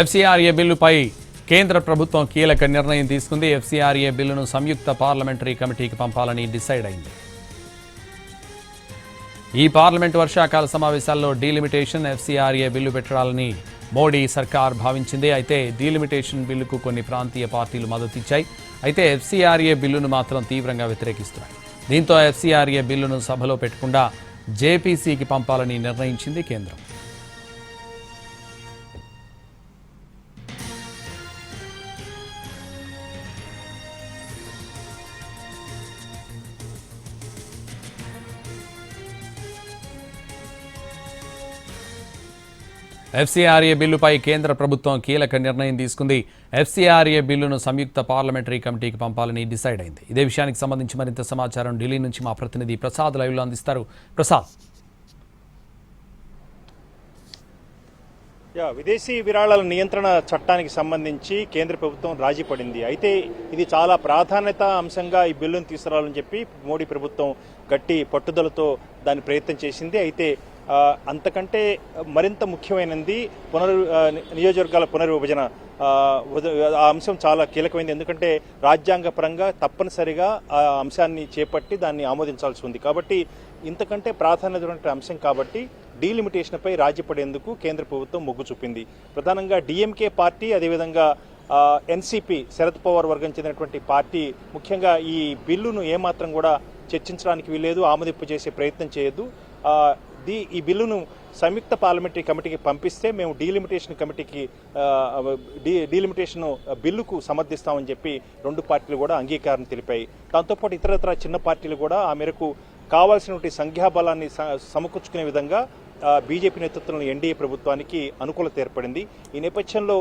FCRA బిల్లుపై కేంద్ర ప్రభుత్వం కీలక నిర్ణయం తీసుకుంది. ఎఫ్సీఆర్ఏ బిల్లును సంయుక్త పార్లమెంటరీ కమిటీకి పంపాలని డిసైడ్ అయింది. ఈ పార్లమెంట్ వర్షాకాల సమావేశాల్లో డీలిమిటేషన్ ఎఫ్సీఆర్ఏ బిల్లు పెట్టాలని మోడీ సర్కార్ భావించింది. అయితే డీలిమిటేషన్ బిల్లుకు కొన్ని ప్రాంతీయ పార్టీలు మద్దతిచ్చాయి. అయితే ఎఫ్సీఆర్ఏ బిల్లును మాత్రం తీవ్రంగా వ్యతిరేకిస్తున్నాయి. దీంతో ఎఫ్సీఆర్ఏ బిల్లును సభలో పెట్టకుండా జేపీసీకి పంపాలని నిర్ణయించింది కేంద్రం. ఎఫ్సీఆర్ఏ బిల్లుపై కేంద్ర ప్రభుత్వం కీలక నిర్ణయం తీసుకుంది. ఎఫ్సీఆర్ఏ బిల్లును సంయుక్త పార్లమెంటరీ కమిటీకి పంపాలని డిసైడ్ అయింది. ఇదే విషయానికి సంబంధించి మరింత సమాచారం ఢిల్లీ నుంచి మా ప్రతినిధి ప్రసాద్ లైవ్లో అందిస్తారు. ప్రసాద్, విదేశీ విరాళాల నియంత్రణ చట్టానికి సంబంధించి కేంద్ర ప్రభుత్వం రాజీ పడింది. అయితే ఇది చాలా ప్రాధాన్యత అంశంగా ఈ బిల్లును తీసుకురావాలని చెప్పి మోడీ ప్రభుత్వం గట్టి పట్టుదలతో దాని ప్రయత్నం చేసింది. అయితే అంతకంటే మరింత ముఖ్యమైనది నియోజకవర్గాల పునర్విభజన. ఆ అంశం చాలా కీలకమైనది. ఎందుకంటే రాజ్యాంగ పరంగా తప్పనిసరిగా ఆ అంశాన్ని చేపట్టి దాన్ని ఆమోదించాల్సి ఉంది. కాబట్టి ఇంతకంటే ప్రాధాన్యత అంశం కాబట్టి డీలిమిటేషన్పై రాజీ పడేందుకు కేంద్ర ప్రభుత్వం మొగ్గు చూపింది. ప్రధానంగా డిఎంకే పార్టీ, అదేవిధంగా ఎన్సీపీ శరద్ పవార్ వర్గం చెందినటువంటి పార్టీ ముఖ్యంగా ఈ బిల్లును ఏమాత్రం కూడా చర్చించడానికి వీల్లేదు, ఆమోదింపు చేసే ప్రయత్నం చేయొద్దు, ఈ బిల్లును సంయుక్త పార్లమెంటరీ కమిటీకి పంపిస్తే మేము డీలిమిటేషన్ బిల్లుకు సమర్థిస్తామని చెప్పి రెండు పార్టీలు కూడా అంగీకారం తెలిపాయి. దాంతోపాటు ఇతరత్ర చిన్న పార్టీలు కూడా ఆ మేరకు కావాల్సినటువంటి సంఖ్యాబలాన్ని సమకూర్చుకునే విధంగా బీజేపీ నేతృత్వంలోని ఎన్డీఏ ప్రభుత్వానికి అనుకూలత ఏర్పడింది. ఈ నేపథ్యంలో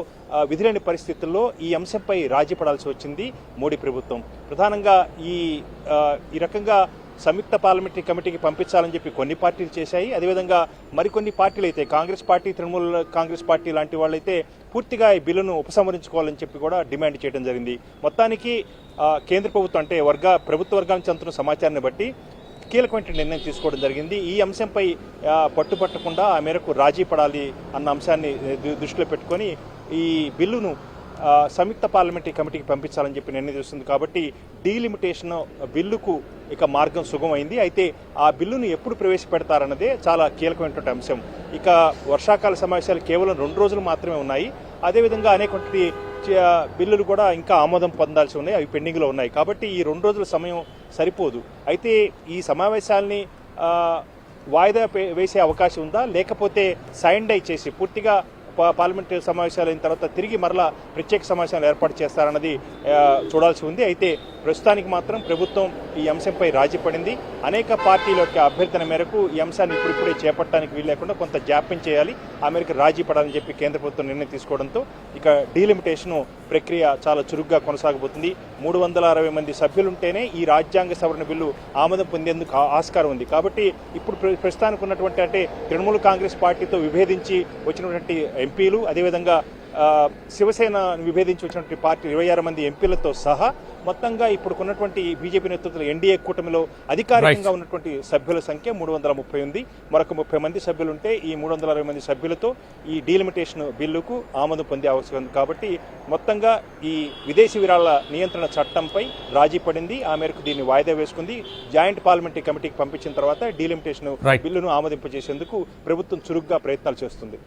విధిలేని పరిస్థితుల్లో ఈ అంశంపై రాజీ పడాల్సి వచ్చింది మోడీ ప్రభుత్వం. ప్రధానంగా ఈ రకంగా సంయుక్త పార్లమెంటరీ కమిటీకి పంపించాలని చెప్పి కొన్ని పార్టీలు చేశాయి. అదేవిధంగా మరికొన్ని పార్టీలు అయితే కాంగ్రెస్ పార్టీ, తృణమూల్ కాంగ్రెస్ పార్టీ లాంటి వాళ్ళైతే పూర్తిగా ఈ బిల్లును ఉపసంహరించుకోవాలని చెప్పి కూడా డిమాండ్ చేయడం జరిగింది. మొత్తానికి కేంద్ర ప్రభుత్వం అంటే ప్రభుత్వ వర్గాల నుంచి అందుతున్న సమాచారాన్ని బట్టి కీలకమైన నిర్ణయం తీసుకోవడం జరిగింది. ఈ అంశంపై పట్టుపట్టకుండా ఆ మేరకు రాజీ పడాలి అన్న అంశాన్ని దృష్టిలో పెట్టుకొని ఈ బిల్లును సంయుక్త పార్లమెంటరీ కమిటీకి పంపించాలని చెప్పి నిర్ణయం తీసుకుంది. కాబట్టి డీలిమిటేషన్ బిల్లుకు ఇక మార్గం సుగమైంది. అయితే ఆ బిల్లును ఎప్పుడు ప్రవేశపెడతారన్నదే చాలా కీలకమైనటువంటి అంశం. ఇక వర్షాకాల సమావేశాలు కేవలం 2 రోజులు మాత్రమే ఉన్నాయి. అదేవిధంగా అనేక బిల్లులు కూడా ఇంకా ఆమోదం పొందాల్సి ఉన్నాయి, అవి పెండింగ్లో ఉన్నాయి. కాబట్టి ఈ 2 రోజుల సమయం సరిపోదు. అయితే ఈ సమావేశాల్ని వాయిదా వేసే అవకాశం ఉందా, లేకపోతే సైన్ డై చేసి పూర్తిగా పార్లమెంటు సమావేశాలు అయిన తర్వాత తిరిగి మరలా ప్రత్యేక సమావేశాలు ఏర్పాటు చేస్తారన్నది చూడాల్సి ఉంది. అయితే ప్రస్తుతానికి మాత్రం ప్రభుత్వం ఈ అంశంపై రాజీ పడింది. అనేక పార్టీల యొక్క అభ్యర్థన మేరకు ఈ అంశాన్ని ఇప్పుడిప్పుడే చేపట్టడానికి వీలు లేకుండా కొంత జాప్యం చేయాలి, ఆ మేరకు రాజీ పడాలని చెప్పి కేంద్ర ప్రభుత్వం నిర్ణయం తీసుకోవడంతో ఇక డీలిమిటేషన్ ప్రక్రియ చాలా చురుగ్గా కొనసాగబోతుంది. 360 మంది సభ్యులుంటేనే ఈ రాజ్యాంగ సవరణ బిల్లు ఆమోదం పొందేందుకు ఆస్కారం ఉంది. కాబట్టి ఇప్పుడు ప్రస్తుతానికి ఉన్నటువంటి అంటే తృణమూల్ కాంగ్రెస్ పార్టీతో విభేదించి వచ్చినటువంటి ఎంపీలు, అదేవిధంగా శివసేన విభేదించి వచ్చినటువంటి పార్టీ 26 మంది ఎంపీలతో సహా మొత్తంగా ఇప్పుడున్నటువంటి బీజేపీ నేతృత్వంలో ఎన్డీఏ కూటమిలో అధికారికంగా ఉన్నటువంటి సభ్యుల సంఖ్య 330 ఉంది. మరొక 30 మంది సభ్యులుంటే ఈ 360 మంది సభ్యులతో ఈ డీలిమిటేషన్ బిల్లుకు ఆమోదం పొందే అవసరం ఉంది. కాబట్టి మొత్తంగా ఈ విదేశీ విరాళాల నియంత్రణ చట్టంపై రాజీ పడింది. ఆ మేరకు దీన్ని వాయిదా వేసుకుంది. జాయింట్ పార్లమెంటరీ కమిటీకి పంపించిన తర్వాత డీలిమిటేషన్ బిల్లును ఆమోదింపజేసేందుకు ప్రభుత్వం చురుగ్గా ప్రయత్నాలు చేస్తుంది.